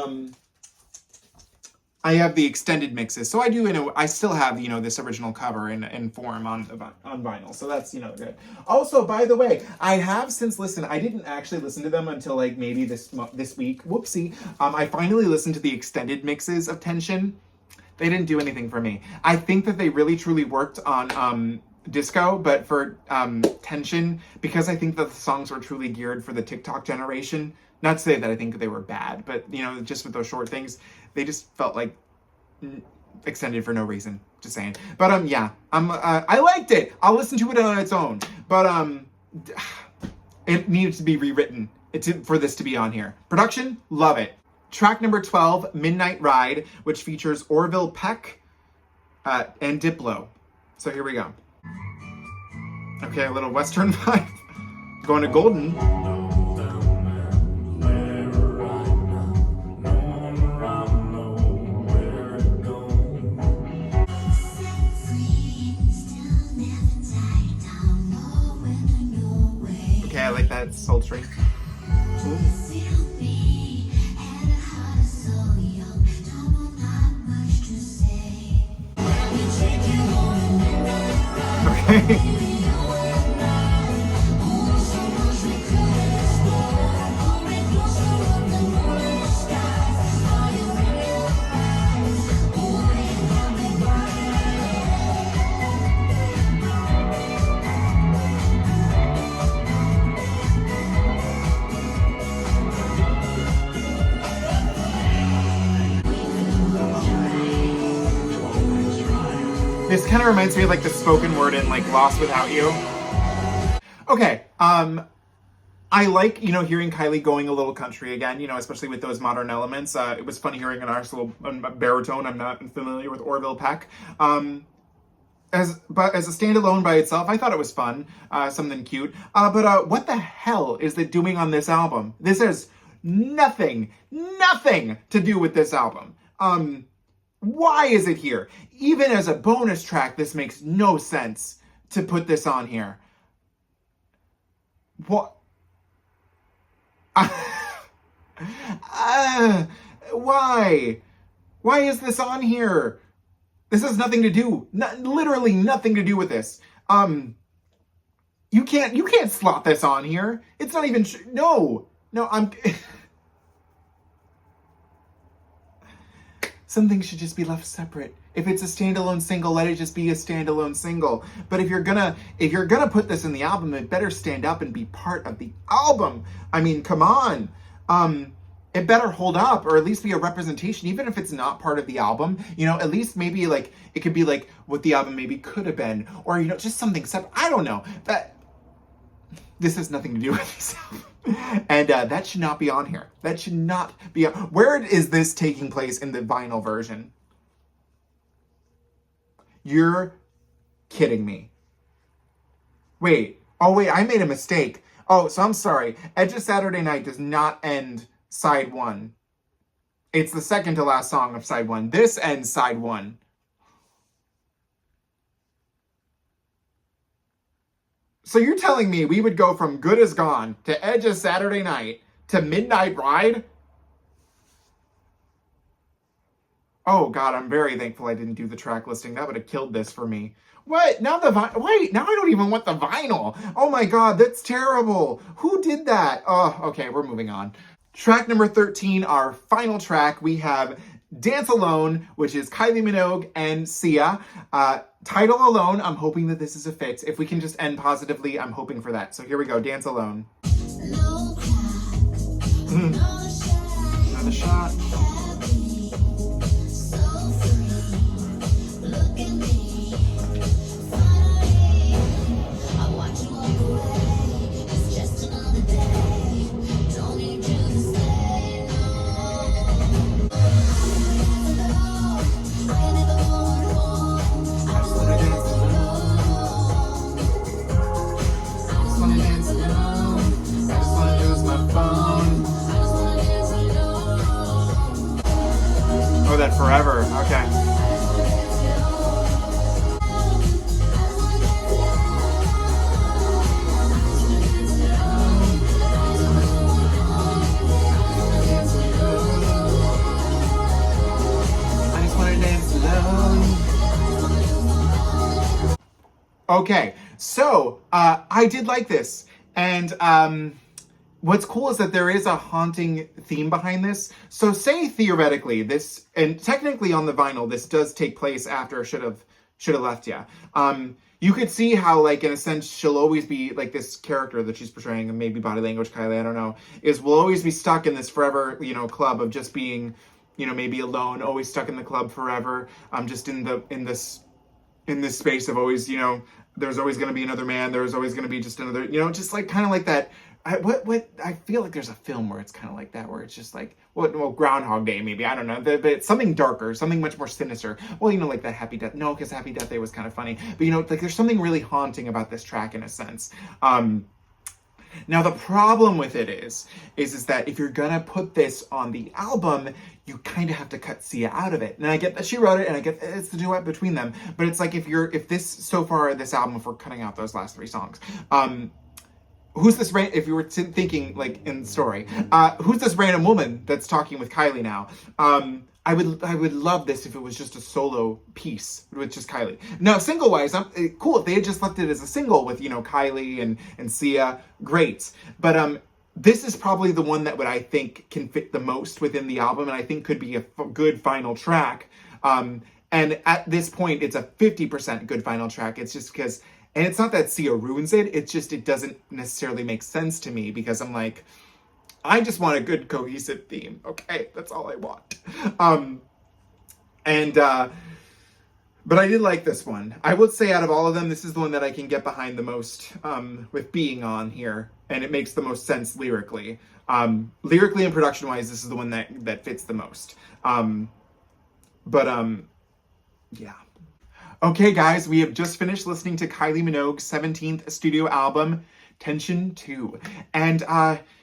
I have the extended mixes, so I do, I still have, this original cover in form on vinyl, so that's, good. Also, by the way, I have since listened, I didn't actually listen to them until, like, maybe this week, whoopsie. I finally listened to the extended mixes of Tension. They didn't do anything for me. I think that they really, truly worked on, disco, but for, Tension, because I think that the songs were truly geared for the TikTok generation, not to say that I think that they were bad, but, just with those short things, they just felt like extended for no reason. Just saying. But yeah, I liked it. I'll listen to it on its own. But it needed to be rewritten for this to be on here. Production, love it. Track number 12, Midnight Ride, which features Orville Peck and Diplo. So here we go. Okay, a little Western vibe. Going to Golden. I like that sultry. Okay. This kind of reminds me of like the spoken word in like Lost Without You. Okay, I like, hearing Kylie going a little country again, especially with those modern elements. It was funny hearing an nice little baritone. I'm not familiar with Orville Peck. But as a standalone by itself, I thought it was fun, something cute. But what the hell is it doing on this album? This has nothing to do with this album. Why is it here? Even as a bonus track, this makes no sense to put this on here. What? Why? Why is this on here? This has nothing to do, literally nothing to do with this. You can't slot this on here. It's not even, no, Some things should just be left separate. If it's a standalone single, let it just be a standalone single. But if you're gonna put this in the album, it better stand up and be part of the album. I mean, come on. It better hold up, or at least be a representation, even if it's not part of the album. At least maybe like it could be like what the album maybe could have been, or just something separate. I don't know. This has nothing to do with this album. And that should not be on here. That should not be on. Where is this taking place in the vinyl version? You're kidding me. Wait. Oh, wait. I made a mistake. Oh, so I'm sorry. Edge of Saturday Night does not end side 1. It's the second to last song of side 1. This ends side 1. So you're telling me we would go from Good As Gone to Edge of Saturday Night to Midnight Ride? Oh God, I'm very thankful I didn't do the track listing. That would have killed this for me. What? Now wait, now I don't even want the vinyl. Oh my God, that's terrible. Who did that? Oh, okay, we're moving on. Track number 13, our final track, we have Dance Alone, which is Kylie Minogue and Sia. Title alone, I'm hoping that this is a fit. If we can just end positively, I'm hoping for that. So here we go, Dance Alone. Another shot. Okay, so I did like this, and what's cool is that there is a haunting theme behind this. So say theoretically this, and technically on the vinyl, this does take place after Shoulda Left Ya. You could see how, like, in a sense, she'll always be, like, this character that she's portraying, and maybe body language Kylie, I don't know, will always be stuck in this forever, club of just being, maybe alone, always stuck in the club forever, just in this space of always, there's always going to be another man, there's always going to be just another, just like, kind of like that. I feel like there's a film where it's kind of like that, where it's just like, well, Groundhog Day, maybe, I don't know, but it's something darker, something much more sinister. Well, like that Happy Death, no, because Happy Death Day was kind of funny, but like there's something really haunting about this track in a sense. Now the problem with it is that if you're gonna put this on the album, you kind of have to cut Sia out of it. And I get that she wrote it, and I get that it's the duet between them, but it's like if this album, if we're cutting out those last 3 songs, who's this if you were thinking like in the story, who's this random woman that's talking with Kylie now? I would love this if it was just a solo piece with just Kylie. Now, single wise, cool if they had just left it as a single with Kylie and Sia, great. But this is probably the one that I think can fit the most within the album, and I think could be a good final track. And at this point, it's a 50% good final track. It's just because. And it's not that Sia ruins it, it's just it doesn't necessarily make sense to me, because I'm like, I just want a good cohesive theme, okay? That's all I want. But I did like this one. I would say out of all of them, this is the one that I can get behind the most, with being on here, and it makes the most sense lyrically. Lyrically and production-wise, this is the one that fits the most. Yeah. Okay, guys, we have just finished listening to Kylie Minogue's 17th studio album, Tension 2. And,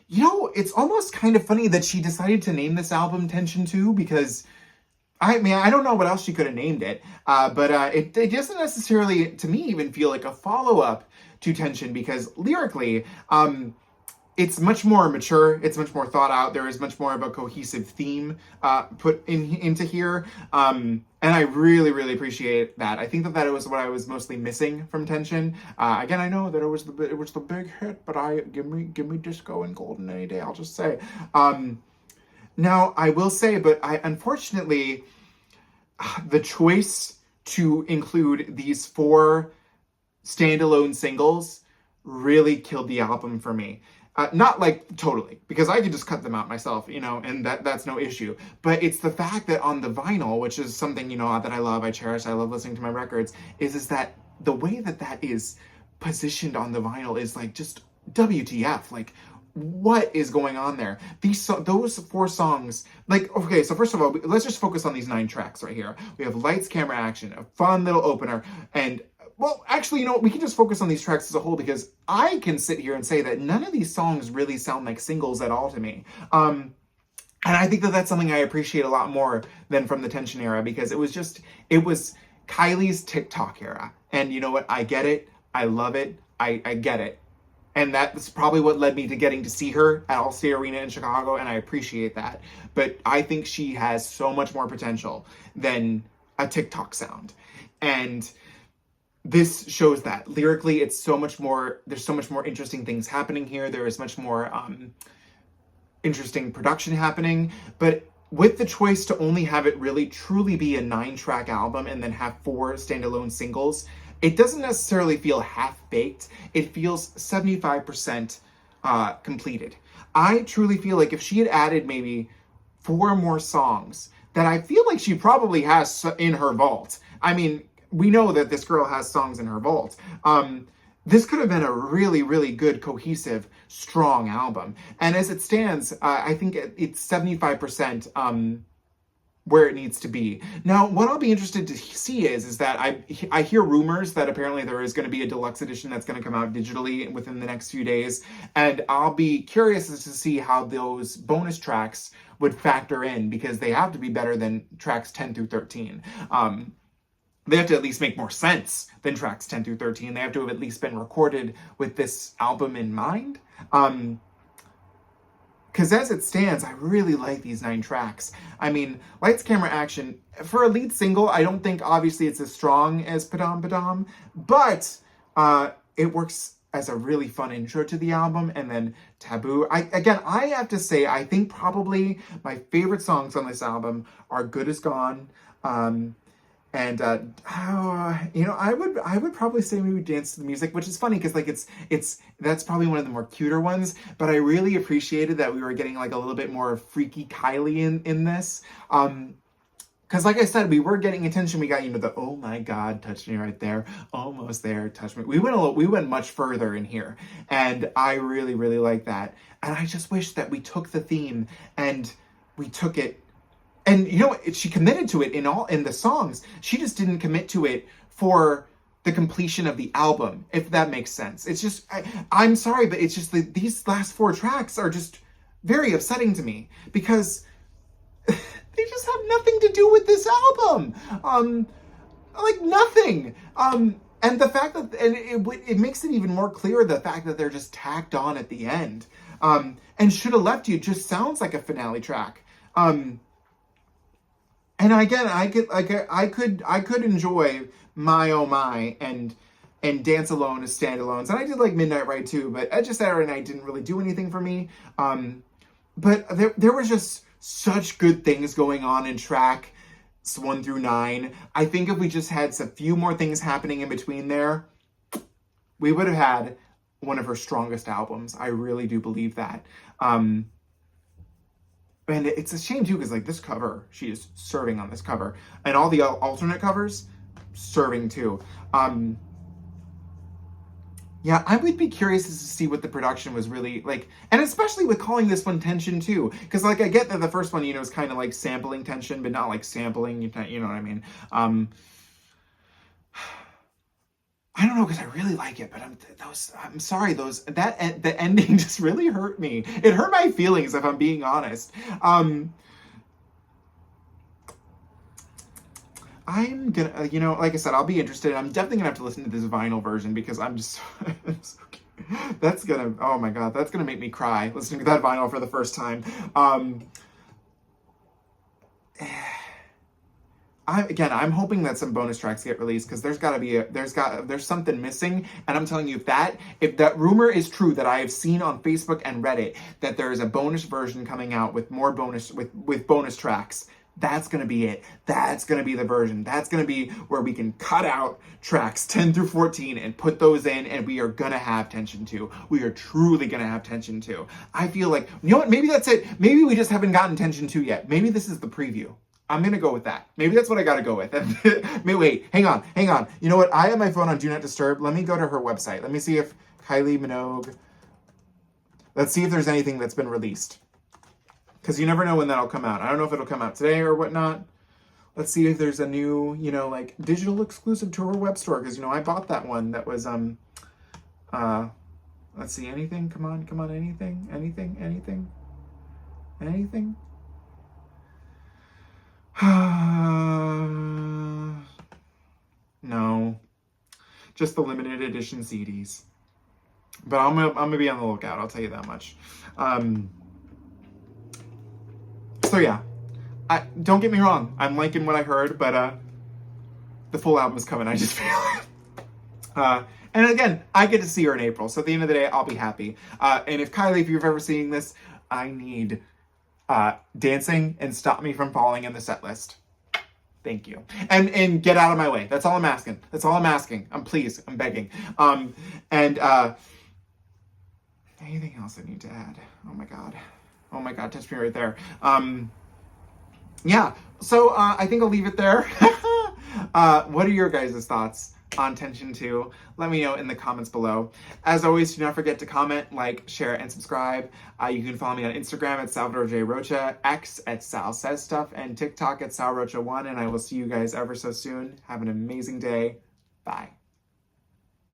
it's almost kind of funny that she decided to name this album Tension 2, because, I don't know what else she could have named it, but it doesn't necessarily, to me, even feel like a follow-up to Tension, because lyrically, it's much more mature, it's much more thought out, there is much more of a cohesive theme put into here, and I really, really appreciate that. I think that was what I was mostly missing from Tension. Again, I know that it was the big hit, but give me disco and golden any day, I'll just say. Now, I will say, but unfortunately, the choice to include these 4 standalone singles really killed the album for me. Not like totally, because I could just cut them out myself, and that's no issue. But it's the fact that on the vinyl, which is something, that I love, I cherish, I love listening to my records, is that the way that is positioned on the vinyl is like just WTF, like what is going on there? Those 4 songs, like, okay, so first of all, let's just focus on these 9 tracks right here. We have Lights, Camera, Action, a fun little opener, and well, actually, we can just focus on these tracks as a whole, because I can sit here and say that none of these songs really sound like singles at all to me. And I think that that's something I appreciate a lot more than from the Tension era, because it was Kylie's TikTok era. And you know what? I get it. I love it. I get it. And that's probably what led me to getting to see her at Allstate Arena in Chicago, and I appreciate that. But I think she has so much more potential than a TikTok sound. And this shows that. Lyrically, it's so much more, there's so much more interesting things happening here. There is much more interesting production happening. But with the choice to only have it really truly be a 9-track album and then have 4 standalone singles, it doesn't necessarily feel half-baked. It feels 75% completed. I truly feel like if she had added maybe 4 more songs that I feel like she probably has in her vault. I mean, we know that this girl has songs in her vault. This could have been a really, really good, cohesive, strong album. And as it stands, I think it's 75% where it needs to be. Now, what I'll be interested to see is that I hear rumors that apparently there is going to be a deluxe edition that's going to come out digitally within the next few days. And I'll be curious as to see how those bonus tracks would factor in, because they have to be better than tracks 10 through 13. They have to at least make more sense than tracks 10 through 13. They have to have at least been recorded with this album in mind. Because as it stands, I really like these 9 tracks. I mean, Lights, Camera, Action, for a lead single, I don't think obviously it's as strong as Padam Padam, but It works as a really fun intro to the album. And then Taboo. I have to say, I think probably my favorite songs on this album are Good Is Gone. I would probably say maybe Dance to the Music, which is funny because like that's probably one of the more cuter ones, but I really appreciated that we were getting like a little bit more freaky Kylie in this. Because like I said, we were getting attention. We got, the oh my God, touch me right there, almost there, touch me. We went much further in here, and I really, really like that. And I just wish that we took the theme and we took it. And she committed to it in the songs. She just didn't commit to it for the completion of the album, if that makes sense. It's just, I'm sorry, but it's just these last 4 tracks are just very upsetting to me because they just have nothing to do with this album. Like nothing. And the fact that, and it makes it even more clear, the fact that they're just tacked on at the end. And Shoulda Left Ya just sounds like a finale track. And again, I could enjoy My Oh My and Dance Alone as standalones, and I did like Midnight Ride too. But Edge of Saturday Night didn't really do anything for me. But there was just such good things going on in tracks 1 through 9. I think if we just had a few more things happening in between there, we would have had one of her strongest albums. I really do believe that. And it's a shame too, because like this cover, she is serving on this cover, and all the alternate covers serving too. Yeah, I would be curious to see what the production was really like, and especially with calling this one Tension too, because like I get that the first one, is kind of like sampling Tension, but not like sampling. You know what I mean? I don't know, because I really like it, but I'm sorry, the ending just really hurt me. It hurt my feelings, if I'm being honest. I'm gonna, like I said, I'll be interested. I'm definitely gonna have to listen to this vinyl version because I'm just, that's gonna, oh my God, that's gonna make me cry listening to that vinyl for the first time. I'm hoping that some bonus tracks get released because there's something missing, and I'm telling you, if that rumor is true that I have seen on Facebook and Reddit that there is a bonus version coming out with more bonus with bonus tracks, that's gonna be it. That's gonna be the version. That's gonna be where we can cut out tracks 10 through 14 and put those in, and we are gonna have Tension 2. We are truly gonna have Tension 2. I feel like, what? Maybe that's it. Maybe we just haven't gotten Tension 2 yet. Maybe this is the preview. I'm going to go with that. Maybe that's what I got to go with. Wait, hang on. You know what? I have my phone on Do Not Disturb. Let me go to her website. Let me see if Kylie Minogue, let's see if there's anything that's been released. Because you never know when that'll come out. I don't know if it'll come out today or whatnot. Let's see if there's a new, like digital exclusive to her web store. Because, I bought that one that was, let's see, anything? Come on, anything? No, just the limited edition CDs. But I'm gonna be on the lookout. I'll tell you that much. So yeah, don't get me wrong. I'm liking what I heard, but the full album is coming. I just feel it. And again, I get to see her in April. So at the end of the day, I'll be happy. And if Kylie, if you've ever seen this, I need dancing and Stop Me From Falling in the set list. Thank you. And get out of my way. That's all I'm asking. I'm begging. Anything else I need to add? Oh my God, touch me right there. Yeah, so I think I'll leave it there. What are your guys' thoughts on Tension 2? Let me know in the comments below. As always, do not forget to comment, like, share, and subscribe. You can follow me on Instagram at Salvador J. Rocha, X at Sal Says Stuff, and TikTok at Sal Rocha1, and I will see you guys ever so soon. Have an amazing day. Bye.